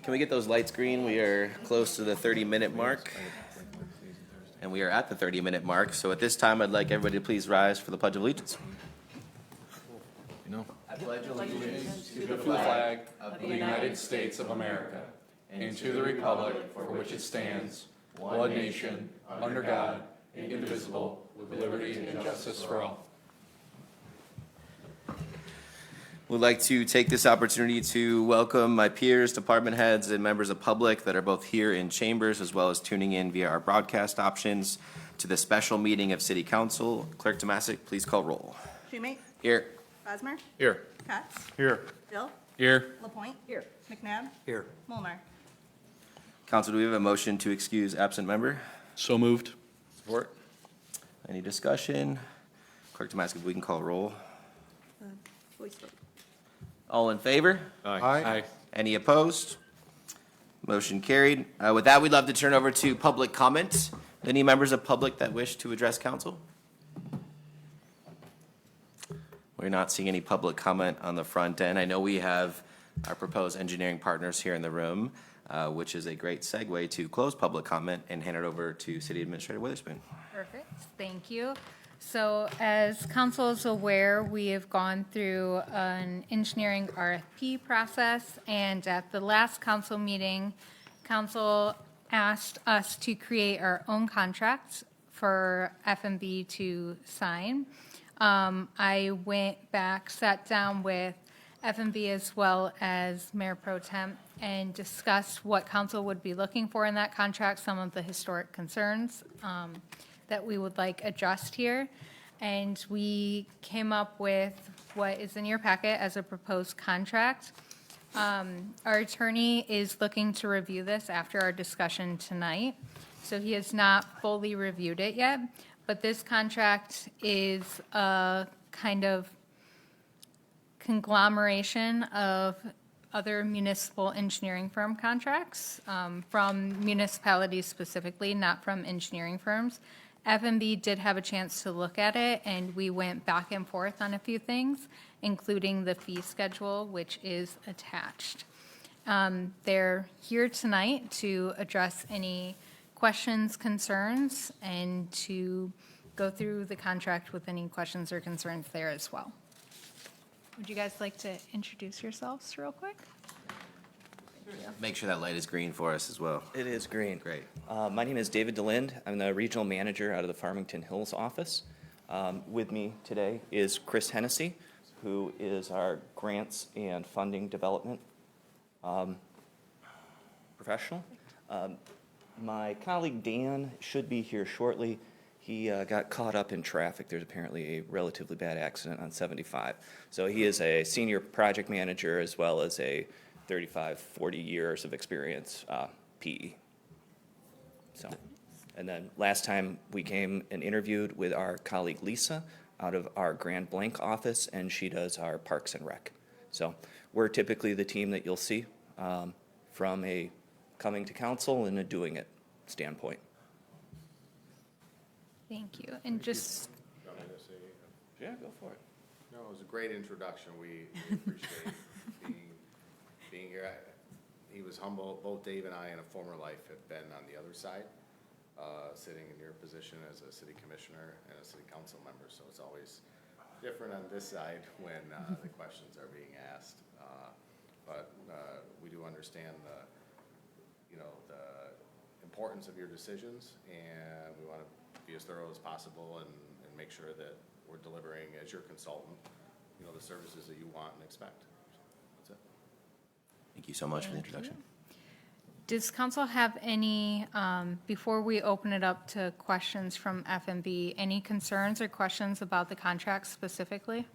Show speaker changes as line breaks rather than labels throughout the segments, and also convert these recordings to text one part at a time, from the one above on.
Can we get those lights green? We are close to the 30-minute mark. And we are at the 30-minute mark. So at this time, I'd like everybody to please rise for the Pledge of Allegiance.
I pledge allegiance to the flag of the United States of America and to the republic for which it stands, one nation, under God, indivisible, with liberty and justice for all.
We'd like to take this opportunity to welcome my peers, department heads, and members of public that are both here in chambers as well as tuning in via our broadcast options to the special meeting of City Council. Clerk Tomasic, please call roll.
Schumate?
Here.
Bosmer?
Here.
Cox?
Here.
Bill?
Here.
LaPointe? Here. McNabb?
Here.
Molnar?
Council, do we have a motion to excuse absent member?
So moved.
Support. Any discussion? Clerk Tomasic, if we can call roll.
Voice vote.
All in favor?
Aye.
Any opposed? Motion carried. With that, we'd love to turn over to public comment. Any members of public that wish to address council? We're not seeing any public comment on the front end. I know we have our proposed engineering partners here in the room, which is a great segue to close public comment and hand it over to City Administrator Witherspoon.
Perfect, thank you. So as council is aware, we have gone through an engineering RFP process, and at the last council meeting, council asked us to create our own contract for FMB to sign. I went back, sat down with FMB as well as Mayor Pro Tem and discussed what council would be looking for in that contract, some of the historic concerns that we would like addressed here. And we came up with what is in your packet as a proposed contract. Our attorney is looking to review this after our discussion tonight. So he has not fully reviewed it yet, but this contract is a kind of conglomeration of other municipal engineering firm contracts from municipalities specifically, not from engineering firms. FMB did have a chance to look at it, and we went back and forth on a few things, including the fee schedule, which is attached. They're here tonight to address any questions, concerns, and to go through the contract with any questions or concerns there as well. Would you guys like to introduce yourselves real quick?
Make sure that light is green for us as well.
It is green.
Great.
My name is David DeLind. I'm the regional manager out of the Farmington Hills office. With me today is Chris Hennessy, who is our grants and funding development professional. My colleague Dan should be here shortly. He got caught up in traffic. There's apparently a relatively bad accident on 75. So he is a senior project manager as well as a 35, 40 years of experience, PE. So, and then last time we came and interviewed with our colleague Lisa out of our Grand Blanc office, and she does our Parks and Rec. So we're typically the team that you'll see from a coming to council and a doing it standpoint.
Thank you. And just,
Yeah, go for it.
No, it was a great introduction. We appreciate being here. He was humble. Both Dave and I in a former life have been on the other side, sitting in your position as a city commissioner and a city council member. So it's always different on this side when the questions are being asked. But we do understand the importance of your decisions, and we want to be as thorough as possible and make sure that we're delivering as your consultant, the services that you want and expect. That's it.
Thank you so much for the introduction.
does council have any, before we open it up to questions from FMB, any concerns or questions about the contract specifically?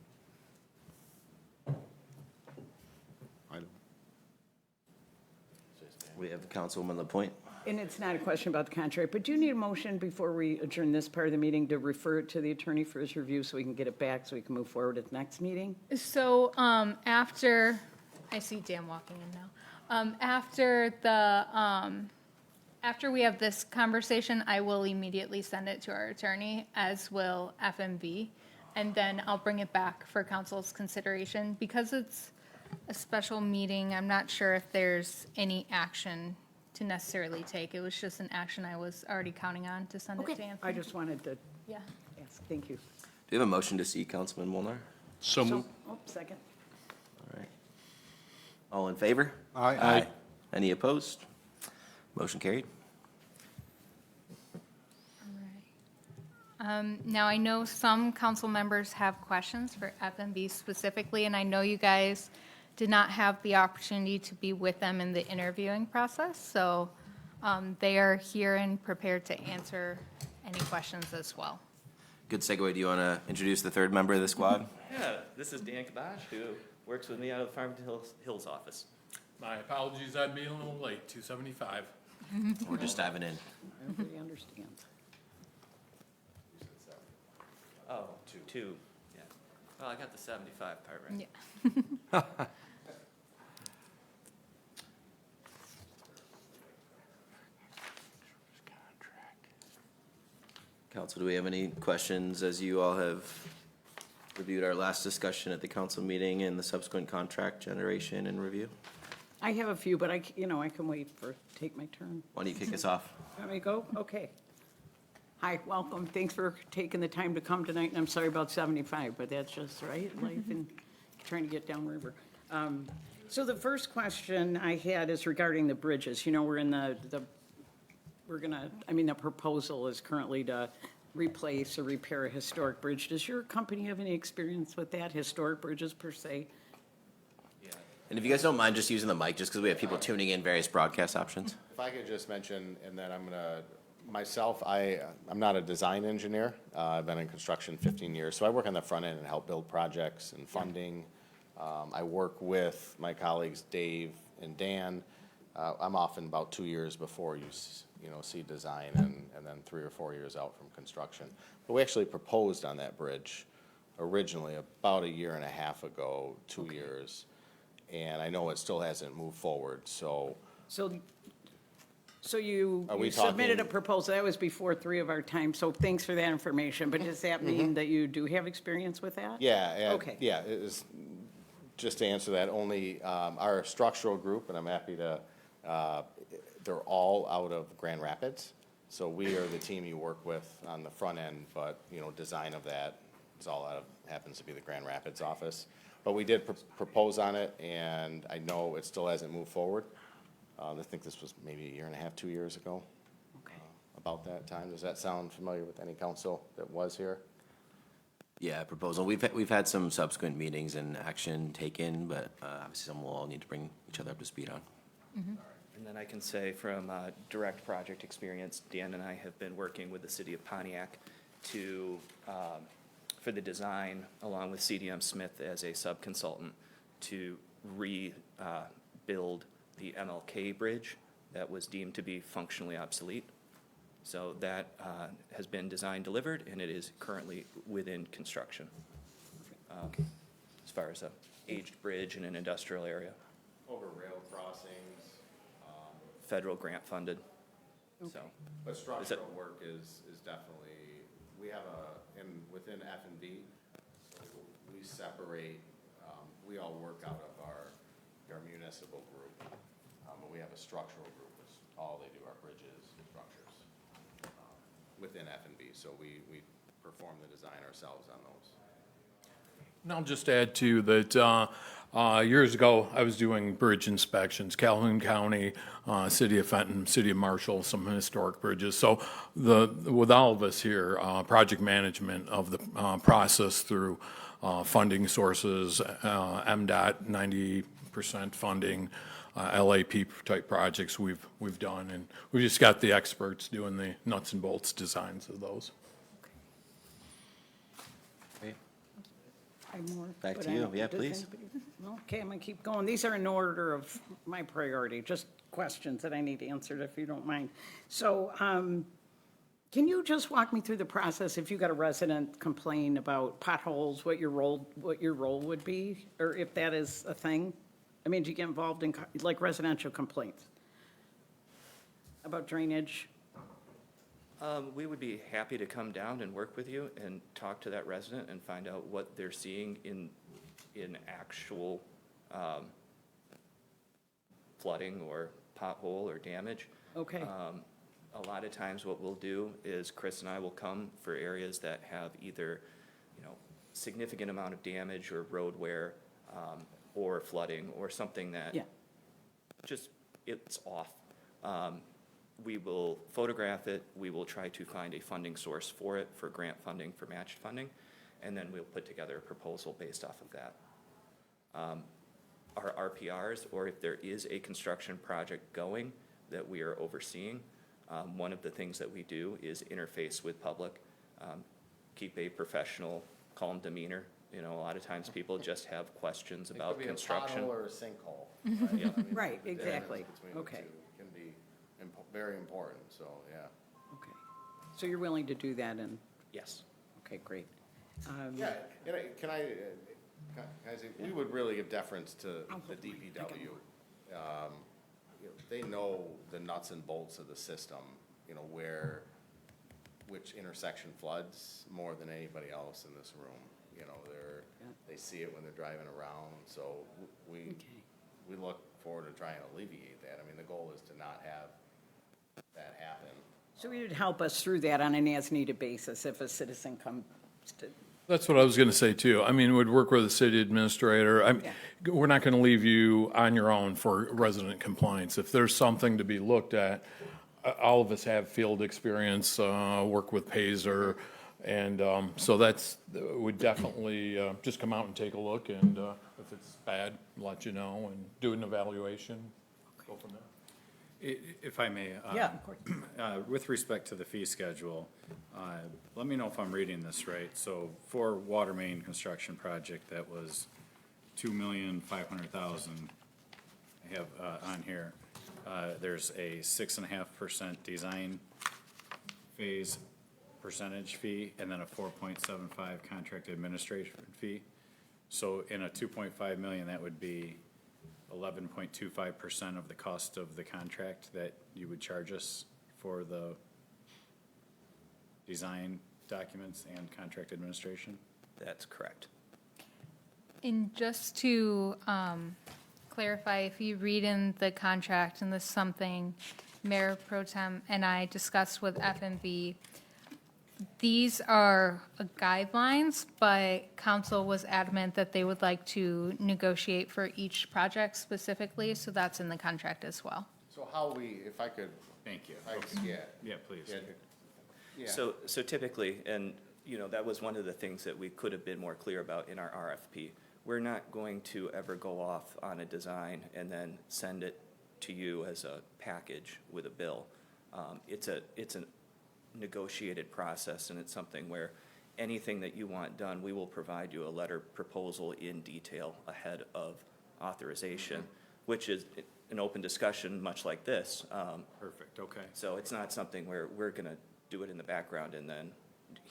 We have Councilwoman LaPointe.
And it's not a question about the contract, but do you need a motion before we adjourn this part of the meeting to refer it to the attorney for his review so we can get it back so we can move forward at the next meeting?
So after, I see Dan walking in now. After we have this conversation, I will immediately send it to our attorney, as will FMB, and then I'll bring it back for council's consideration. Because it's a special meeting. I'm not sure if there's any action to necessarily take. It was just an action I was already counting on to send it to
Okay,
Anthony.
I just wanted to
Yeah.
ask, thank you.
Do you have a motion to seat Councilman Molnar?
So
So, oh, second.
All right. All in favor?
Aye.
Any opposed? Motion carried.
Now, I know some council members have questions for FMB specifically, and I know you guys did not have the opportunity to be with them in the interviewing process, so they are here and prepared to answer any questions as well.
Good segue. Do you want to introduce the third member of the squad?
Yeah, this is Dan Kabash, who works with me out of the Farmington Hills office.
My apologies, I'd be a little late, 275.
We're just diving in.
Everybody understands.
Oh, two, yeah. Well, I got the 75 part right.
Yeah.
Council, do we have any questions as you all have reviewed our last discussion at the council meeting and the subsequent contract generation and review?
I have a few, but I can wait for, take my turn.
Why don't you kick us off?
Want me to go? Okay. Hi, welcome. Thanks for taking the time to come tonight, and I'm sorry about 75, but that's just, right, life and trying to get downriver. So the first question I had is regarding the bridges. You know, we're in the proposal is currently to replace or repair a historic bridge. Does your company have any experience with that, historic bridges per se?
And if you guys don't mind just using the mic, just because we have people tuning in various broadcast options.
If I could just mention, and then I'm gonna, myself, I'm not a design engineer. I've been in construction 15 years, so I work on the front end and help build projects and funding. I work with my colleagues Dave and Dan. I'm often about 2 years before you see design and then 3 or 4 years out from construction. But we actually proposed on that bridge originally about a year and a half ago, 2 years. And I know it still hasn't moved forward, so.
So you
Are we
submitted a
talking-
proposal, that was before 3 of our time, so thanks for that information. But does that mean that you do have experience with that?
Yeah,
Okay.
yeah, it is, just to answer that, only, our structural group, and I'm happy to, they're all out of Grand Rapids. So we are the team you work with on the front end, but, design of that is all out of, happens to be the Grand Rapids office. But we did propose on it, and I know it still hasn't moved forward. I think this was maybe a year and a half, 2 years ago,
Okay.
about that time. Does that sound familiar with any council that was here?
Yeah, proposal. We've had some subsequent meetings and action taken, but obviously some we'll all need to bring each other up to speed on.
And then I can say from direct project experience, Dan and I have been working with the city of Pontiac to, for the design, along with CDM Smith as a sub-consultant, to rebuild the MLK Bridge that was deemed to be functionally obsolete. So that has been designed, delivered, and it is currently within construction. As far as a aged bridge in an industrial area,
Over rail crossings,
federal grant funded, so.
but structural work is definitely, we have within F and B, we separate, we all work out of our municipal group, but we have a structural group, which all they do are bridges and structures, within F and B, so we perform the design ourselves on those.
And I'll just add too that years ago, I was doing bridge inspections, Calhoun County, City of Fenton, City of Marshall, some historic bridges. So with all of us here, project management of the process through funding sources, MDOT 90% funding, LAP type projects we've done, and we just got the experts doing the nuts and bolts designs of those.
More,
Back
but
to
I
you.
don't-
Yeah,
does
please.
anybody- Okay, I'm gonna keep going. These are in order of my priority, just questions that I need answered, if you don't mind. So, can you just walk me through the process if you got a resident complain about potholes, what your role would be, or if that is a thing? I mean, do you get involved in, like, residential complaints about drainage?
We would be happy to come down and work with you and talk to that resident and find out what they're seeing in actual flooding or pothole or damage.
Okay,
A lot of times what we'll do is Chris and I will come for areas that have either, significant amount of damage or road wear, or flooding, or something that
yeah,
just, it's off. We will photograph it, we will try to find a funding source for it, for grant funding, for matched funding, and then we'll put together a proposal based off of that. Our RPRs, or if there is a construction project going that we are overseeing, one of the things that we do is interface with public, keep a professional, calm demeanor. A lot of times people just have questions about construction.
It could be a pothole or a sinkhole.
Yeah.
I mean,
Right,
the difference
exactly.
between the
Okay.
two can be very important, so, yeah.
okay. So you're willing to do that and,
Yes.
okay, great.
Yeah, can I say, we would really give deference to the DPW. They know the nuts and bolts of the system, which intersection floods more than anybody else in this room. They see it when they're driving around, so we look forward to trying to alleviate that. I mean, the goal is to not have that happen.
So you'd help us through that on an as-needed basis if a citizen comes to,
That's what I was going to say too. I mean, we'd work with the city administrator. We're not going to leave you on your own for resident compliance. If there's something to be looked at, all of us have field experience, work with Pazer. And so we'd definitely just come out and take a look, and if it's bad, let you know and do an evaluation, go from there.
If I may.
yeah, of course.
With respect to the fee schedule, let me know if I'm reading this right. So for water main construction project, that was $2,500,000. I have on here, there's a 6.5% design phase percentage fee, and then a 4.75 contract administration fee. So in a 2.5 million, that would be 11.25% of the cost of the contract that you would charge us for the design documents and contract administration?
That's correct.
And just to clarify, if you read in the contract, and this is something Mayor Pro Tem and I discussed with FMV, these are guidelines, but council was adamant that they would like to negotiate for each project specifically, so that's in the contract as well.
So if I could,
Thank you.
yeah.
Yeah, please.
Yeah.
So typically, and that was one of the things that we could have been more clear about in our RFP. We're not going to ever go off on a design and then send it to you as a package with a bill. It's a negotiated process, and it's something where anything that you want done, we will provide you a letter proposal in detail ahead of authorization, which is an open discussion, much like this.
Perfect, okay.
So it's not something where we're gonna do it in the background and then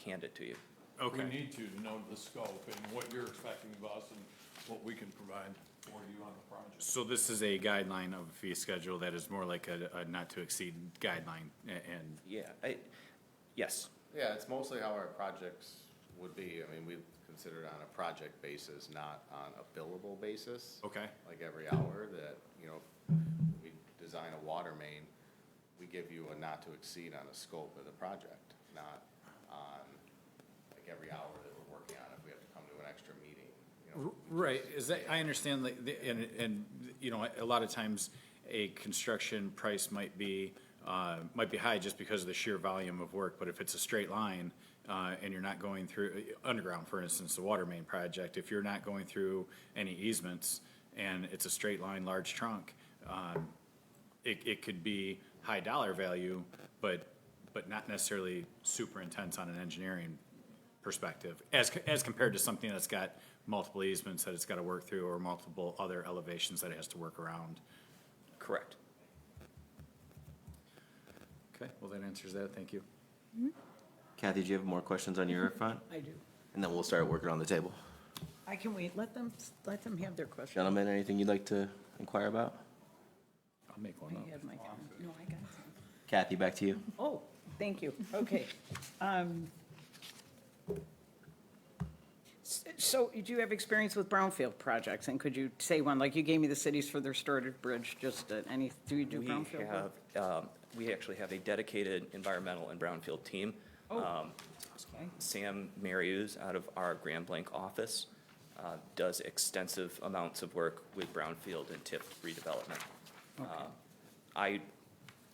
hand it to you.
We need to know the scope and what you're expecting of us and what we can provide for you on the project.
So this is a guideline of a fee schedule that is more like a not-to-exceed guideline, and
Yeah, yes.
Yeah, it's mostly how our projects would be. I mean, we consider it on a project basis, not on a billable basis.
Okay.
Like every hour that, we design a water main, we give you a not to exceed on the scope of the project, not on like every hour that we're working on if we have to come to an extra meeting.
Right, I understand, and a lot of times a construction price might be high just because of the sheer volume of work, but if it's a straight line, and you're not going through, underground, for instance, the water main project, if you're not going through any easements and it's a straight line, large trunk, it could be high dollar value, but not necessarily super intense on an engineering perspective, as compared to something that's got multiple easements that it's got to work through, or multiple other elevations that it has to work around.
Correct.
Okay, well, that answers that, thank you.
Kathy, do you have more questions on your front?
I do.
And then we'll start working on the table.
I can wait, let them have their question.
Gentlemen, anything you'd like to inquire about?
I'll make one up.
I had my, no, I got some.
Kathy, back to you.
So do you have experience with brownfield projects? And could you say one, like you gave me the cities for their Sturbridge Bridge, just do you do
We
brownfield work?
have, we actually have a dedicated environmental and brownfield team.
Okay.
Sam Marius out of our Grand Blanc office does extensive amounts of work with brownfield and TIF redevelopment. I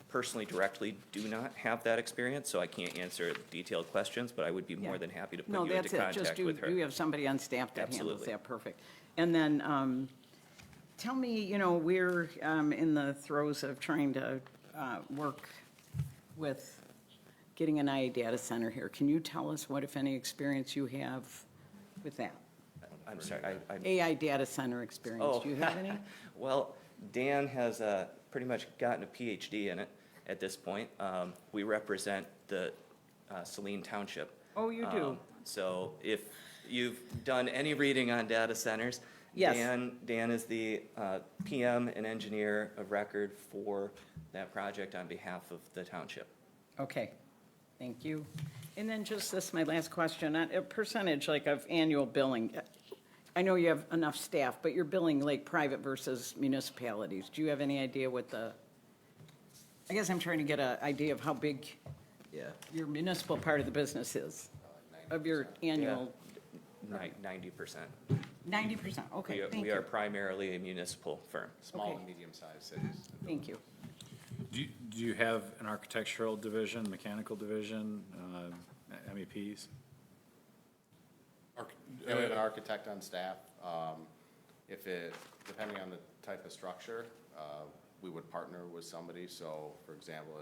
personally directly do not have that experience, so I can't answer detailed questions, but I would be more than happy to put
No,
you into
that's it, just
contact with her.
you have somebody on staff that handles
Absolutely.
that, perfect. And then, tell me, we're in the throes of trying to work with getting an IA data center here. Can you tell us what, if any, experience you have with that?
I'm sorry, I'm
AI data center experience,
Oh.
do you have any?
Well, Dan has pretty much gotten a PhD in it at this point. We represent the Saline Township.
Oh, you do?
So if you've done any reading on data centers,
Yes.
Dan is the PM and engineer of record for that project on behalf of the township.
Okay, thank you. And then just this, my last question, a percentage like of annual billing. I know you have enough staff, but you're billing like private versus municipalities. Do you have any idea what I guess I'm trying to get an idea of how big your municipal part of the business is, of your annual,
90%.
90%, okay, thank
We are
you.
primarily a municipal firm.
Small
Okay.
and medium-sized cities.
Thank you.
Do you have an architectural division, mechanical division, MEPs?
We have an architect on staff. Depending on the type of structure, we would partner with somebody. So, for example,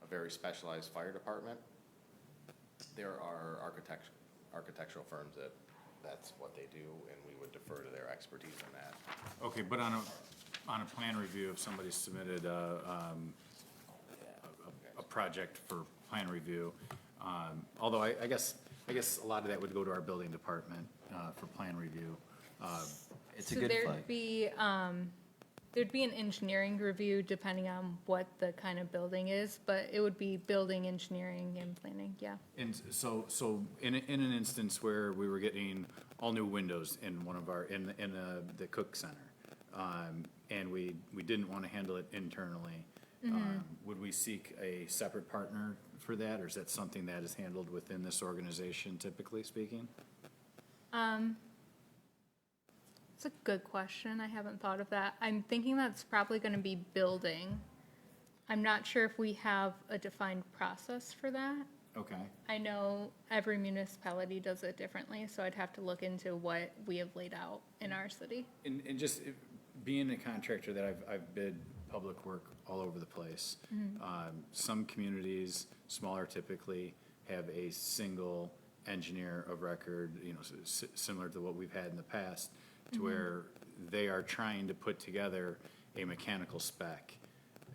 a very specialized fire department, there are architectural firms that's what they do, and we would defer to their expertise in that.
Okay, but on a plan review, if somebody submitted a project for plan review, although I guess a lot of that would go to our building department for plan review.
It's a
So
good
there'd
flag.
be, there'd be an engineering review depending on what the kind of building is, but it would be building, engineering, and planning, yeah.
And so in an instance where we were getting all new windows in one of our, in the Cook Center, and we didn't want to handle it internally, would we seek a separate partner for that, or is that something that is handled within this organization, typically speaking?
It's a good question. I haven't thought of that. I'm thinking that's probably going to be building. I'm not sure if we have a defined process for that.
Okay.
I know every municipality does it differently, so I'd have to look into what we have laid out in our city.
And just being a contractor that I've bid public work all over the place. Some communities, smaller typically, have a single engineer of record, similar to what we've had in the past, to where they are trying to put together a mechanical spec,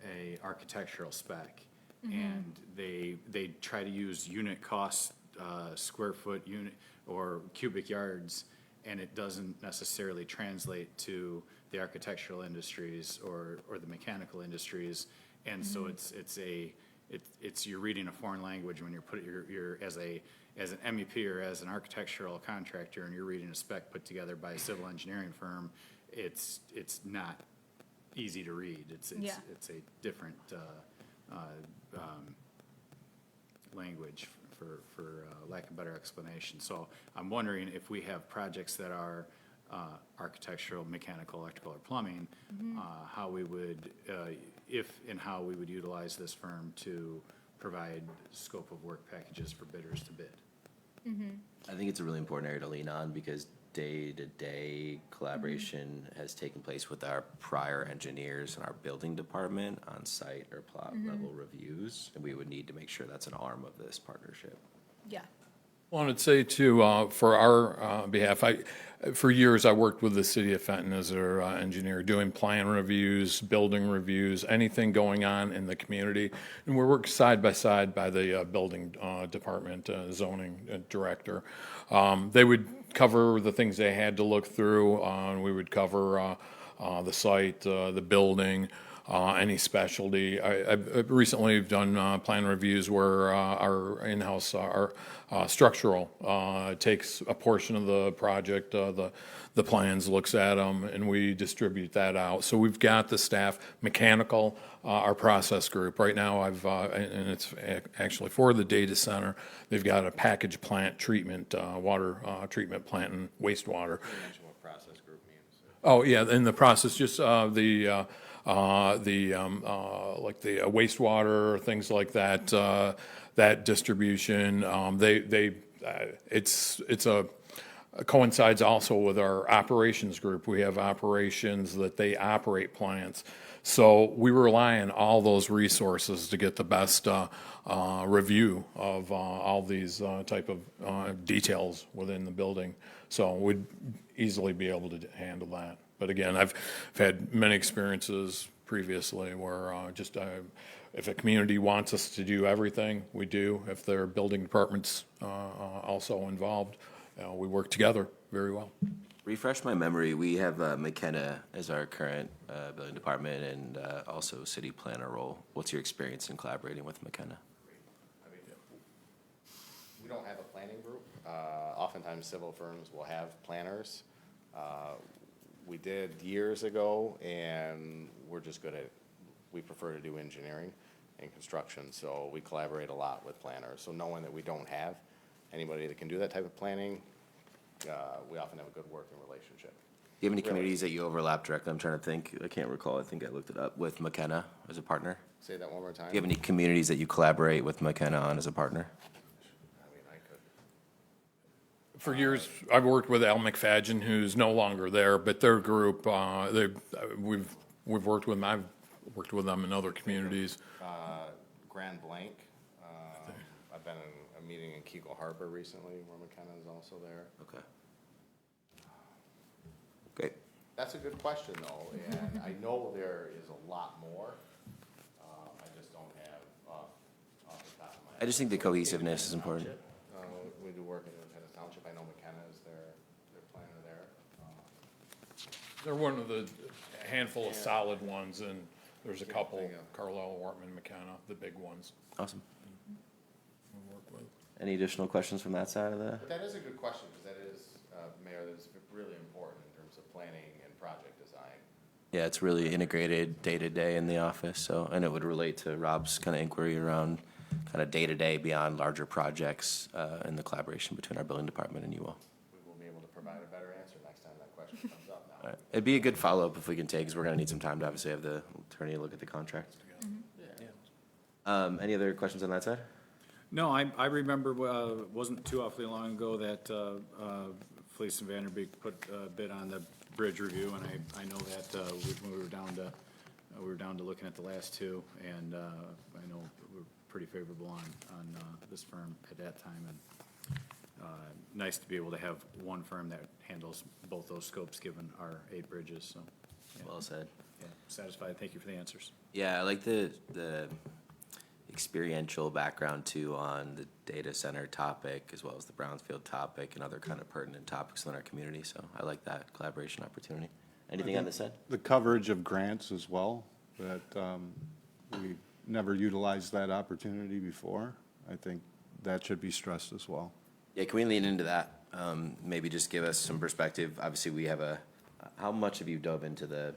a architectural spec, and they try to use unit cost, square foot unit, or cubic yards, and it doesn't necessarily translate to the architectural industries or the mechanical industries. And so it's you're reading a foreign language when you're as an MEP or as an architectural contractor, and you're reading a spec put together by a civil engineering firm. It's not easy to read. It's a different language, for lack of a better explanation. So I'm wondering if we have projects that are architectural, mechanical, electrical, or plumbing, how we would, if and how we would utilize this firm to provide scope of work packages for bidders to bid.
I think it's a really important area to lean on because day-to-day collaboration has taken place with our prior engineers and our building department on site or plot level reviews. And we would need to make sure that's an arm of this partnership.
Yeah.
Wanted to say too, for our behalf, for years I worked with the city of Fenton as their engineer, doing plan reviews, building reviews, anything going on in the community. And we work side by side by the building department, zoning director. They would cover the things they had to look through, and we would cover the site, the building. any specialty. I've recently done plan reviews where our in-house, our structural takes a portion of the project, the plans, looks at them, and we distribute that out. So we've got the staff, mechanical, our process group. Right now, and it's actually for the data center, they've got a package plant treatment, water treatment plant and wastewater.
You mentioned what process group means.
Oh, yeah, in the process, just like the wastewater, things like that, that distribution, it's a coincides also with our operations group. We have operations that they operate plants. So we rely on all those resources to get the best review of all these type of details within the building. So we'd easily be able to handle that. But again, I've had many experiences previously where if a community wants us to do everything, we do. If their building department's also involved, we work together very well.
Refresh my memory, we have McKenna as our current building department and also city planner role. What's your experience in collaborating with McKenna?
I mean, we don't have a planning group. Oftentimes civil firms will have planners. We did years ago, and we're just good at, we prefer to do engineering and construction, so we collaborate a lot with planners. So knowing that we don't have anybody that can do that type of planning, we often have a good working relationship.
Do you have any communities that you overlap directly? I'm trying to think. I can't recall. I think I looked it up with McKenna as a partner.
Say that one more time.
Do you have any communities that you collaborate with McKenna on as a partner?
I mean, I could.
For years, I've worked with Al McFadgen, who's no longer there, but their group, we've worked with them. I've worked with them in other communities.
Grand Blanc. I've been in a meeting in Kegel Harbor recently where McKenna is also there.
Okay. Great.
That's a good question, though, and I know there is a lot more. I just don't have off the top of my head.
I just think the cohesiveness is important.
We do work in Independence Township. I know McKenna is their planner there.
They're one of the handful of solid ones, and there's a couple,
There you go.
Carlisle, Wortman, McKenna, the big ones
Awesome.
we work with.
Any additional questions from that side of the?
But that is a good question, because that is, Mayor, that is really important in terms of planning and project design.
Yeah, it's really integrated day to day in the office, so, and it would relate to Rob's kind of inquiry around kind of day to day beyond larger projects and the collaboration between our building department and you all.
We will be able to provide a better answer next time that question comes up now.
All right. It'd be a good follow-up if we can take, because we're going to need some time to obviously have the attorney look at the contract. Any other questions on that side?
No, I remember, wasn't too awfully long ago that Fleece and Vanderbeek put a bid on the bridge review, and I know that when we were down to looking at the last two, and I know we're pretty favorable on this firm at that time, and nice to be able to have one firm that handles both those scopes, given our 8 bridges, so. Yeah.
Well said.
Yeah, satisfied, thank you for the answers.
Yeah, I like the experiential background too on the data center topic as well as the Brownsfield topic and other kind of pertinent topics in our community. So I like that collaboration opportunity. Anything on this side?
The coverage of grants as well, that we never utilized that opportunity before. I think that should be stressed as well.
Yeah, can we lean into that? Maybe just give us some perspective. Obviously, we have how much have you dove into the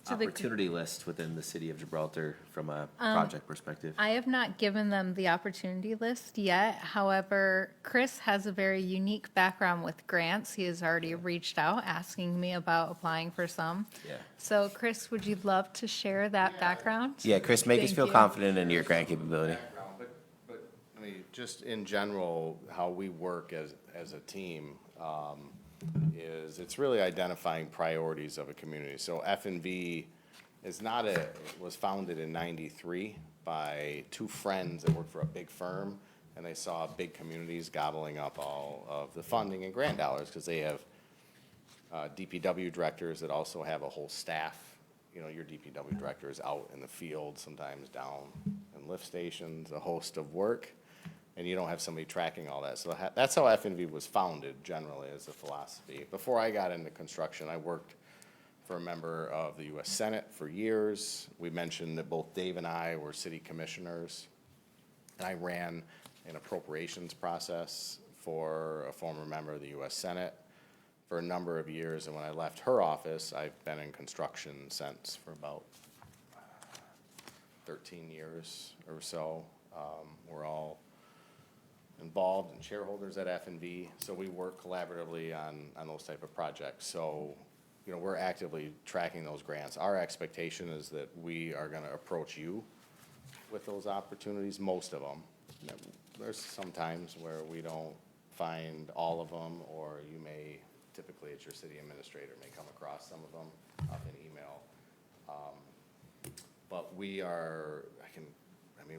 To the-
opportunity list within the city of Gibraltar from a project perspective?
I have not given them the opportunity list yet. However, Chris has a very unique background with grants. He has already reached out asking me about applying for some.
Yeah.
So Chris, would you love to share that background?
Yeah, Chris, make us
Thank
feel
you.
confident in your grant capability.
Background, but, I mean, just in general, how we work as a team, is it's really identifying priorities of a community. So F&V is not was founded in '93 by 2 friends that worked for a big firm, and they saw big communities gobbling up all of the funding and grant dollars, because they have DPW directors that also have a whole staff. You know, your DPW director is out in the field, sometimes down in lift stations, a host of work, and you don't have somebody tracking all that. So that's how F&V was founded generally, as a philosophy. Before I got into construction, I worked for a member of the U.S. Senate for years. We mentioned that both Dave and I were city commissioners. And I ran an appropriations process for a former member of the U.S. Senate for a number of years. And when I left her office, I've been in construction since for about 13 years or so. We're all involved and shareholders at F&B, so we work collaboratively on those type of projects. So, you know, we're actively tracking those grants. Our expectation is that we are gonna approach you with those opportunities, most of them. There's some times where we don't find all of them, or you may, typically it's your city administrator may come across some of them off an email. But we are,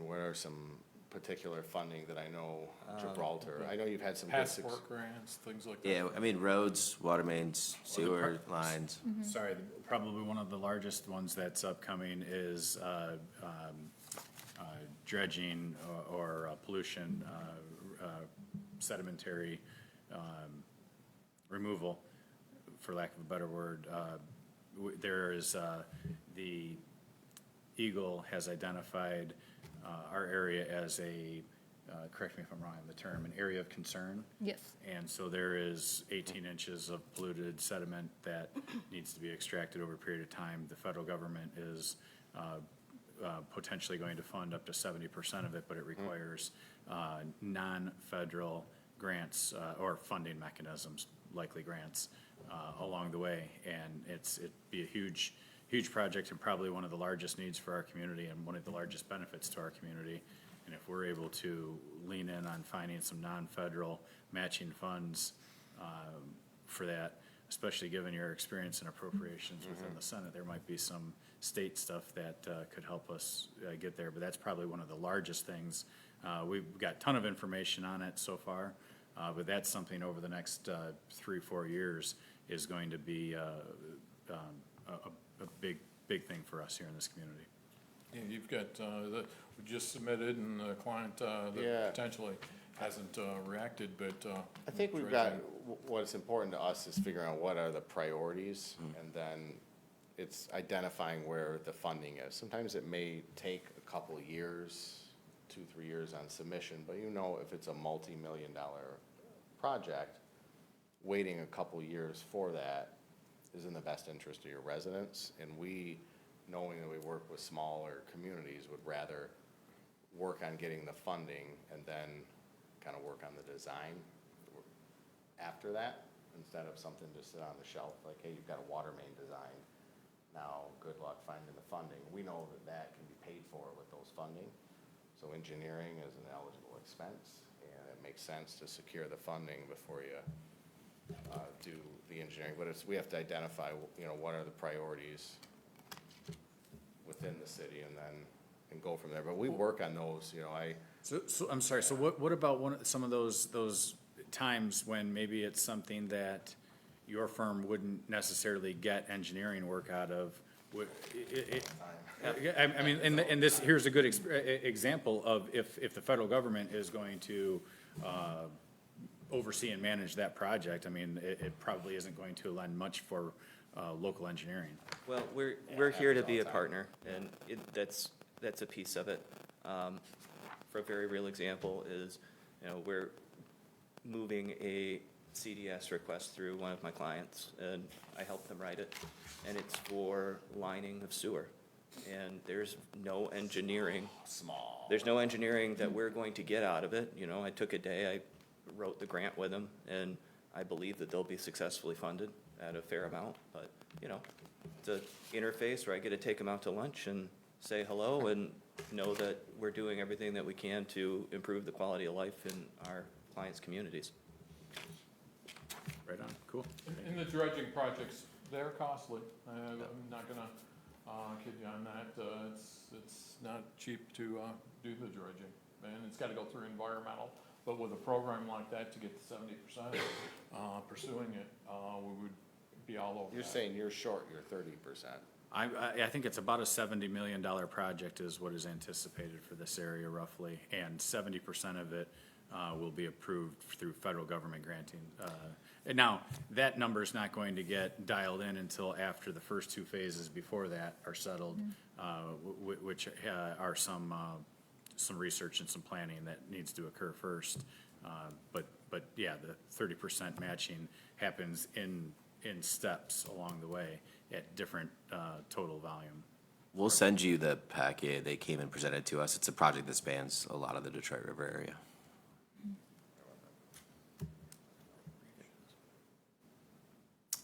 what are some particular funding that I know Gibraltar, I know you've had some good
Passport grants, things like that.
Yeah, I mean, roads, water mains, sewer lines.
Sorry, probably one of the largest ones that's upcoming is dredging or pollution, sedimentary removal, for lack of a better word. There is, the Eagle has identified our area as a, correct me if I'm wrong on the term, an area of concern.
Yes.
And so there is 18 inches of polluted sediment that needs to be extracted over a period of time. The federal government is potentially going to fund up to 70% of it, but it requires non-federal grants or funding mechanisms, likely grants, along the way. And it'd be a huge project and probably one of the largest needs for our community and one of the largest benefits to our community. And if we're able to lean in on finding some non-federal matching funds for that, especially given your experience in appropriations within the Senate, there might be some state stuff that could help us get there. But that's probably one of the largest things. We've got a ton of information on it so far, but that's something over the next 3-4 years is going to be a big thing for us here in this community.
Yeah, you've got, we just submitted and the client,
Yeah.
that potentially hasn't reacted, but.
I think we've got, what's important to us is figuring out what are the priorities, and then it's identifying where the funding is. Sometimes it may take a couple of years, 2-3 years on submission, but you know, if it's a multi-million-dollar project, waiting a couple years for that is in the best interest of your residents. And we, knowing that we work with smaller communities, would rather work on getting the funding and then kind of work on the design after that, instead of something to sit on the shelf, like, hey, you've got a water main design, now good luck finding the funding. We know that that can be paid for with those funding. So engineering is an eligible expense, and it makes sense to secure the funding before you do the engineering. But we have to identify, you know, what are the priorities within the city, and go from there. But we work on those, you know,
So I'm sorry, so what about some of those times when maybe it's something that your firm wouldn't necessarily get engineering work out of? I mean, and this, here's a good example of if the federal government is going to oversee and manage that project, I mean, it probably isn't going to lend much for local engineering.
Well, we're here to be a partner, and that's a piece of it. For a very real example is, you know, we're moving a CDS request through one of my clients, and I helped them write it, and it's for lining of sewer. And there's no engineering. There's no engineering that we're going to get out of it. You know, I took a day, I wrote the grant with them, and I believe that they'll be successfully funded at a fair amount. But, you know, it's an interface where I get to take them out to lunch and say hello and know that we're doing everything that we can to improve the quality of life in our clients' communities.
Right on, cool.
And the dredging projects, they're costly. I'm not gonna kid you on that. It's not cheap to do the dredging, and it's gotta go through environmental. But with a program like that, to get to 70%, pursuing it, we would be all over
you're
that.
saying you're short, you're 30%.
I think it's about a $70 million project is what is anticipated for this area roughly, and 70% of it will be approved through federal government granting. And now, that number's not going to get dialed in until after the first two phases before that are settled, which are some research and some planning that needs to occur first. But yeah, the 30% matching happens in steps along the way at different total volume.
We'll send you the packet. They came and presented to us. It's a project that spans a lot of the Detroit River area.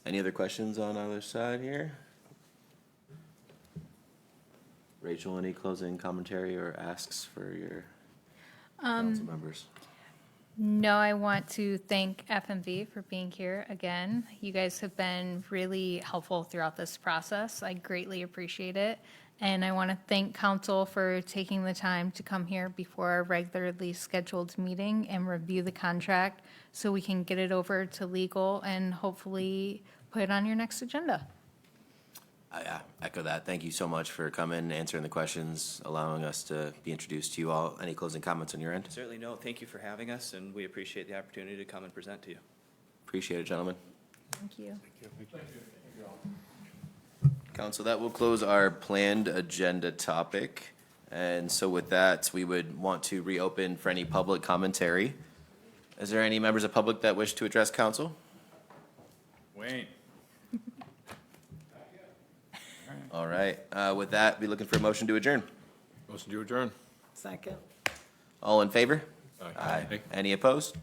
Any other questions on either side here? Rachel, any closing commentary or asks for your council members?
No, I want to thank FMV for being here again. You guys have been really helpful throughout this process. I greatly appreciate it. And I want to thank council for taking the time to come here before our regularly scheduled meeting and review the contract so we can get it over to legal and hopefully put it on your next agenda.
Yeah, echo that. Thank you so much for coming, answering the questions, allowing us to be introduced to you all. Any closing comments on your end?
Certainly no, thank you for having us, and we appreciate the opportunity to come and present to you.
Appreciate it, gentlemen.
Thank you.
Council, that will close our planned agenda topic. And so with that, we would want to reopen for any public commentary. Is there any members of public that wish to address council?
Wayne?
All right, with that, be looking for a motion to adjourn.
Motion to adjourn.
Second.
All in favor?
Aye.
Any opposed?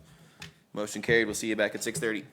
Motion carried. We'll see you back at 6:30.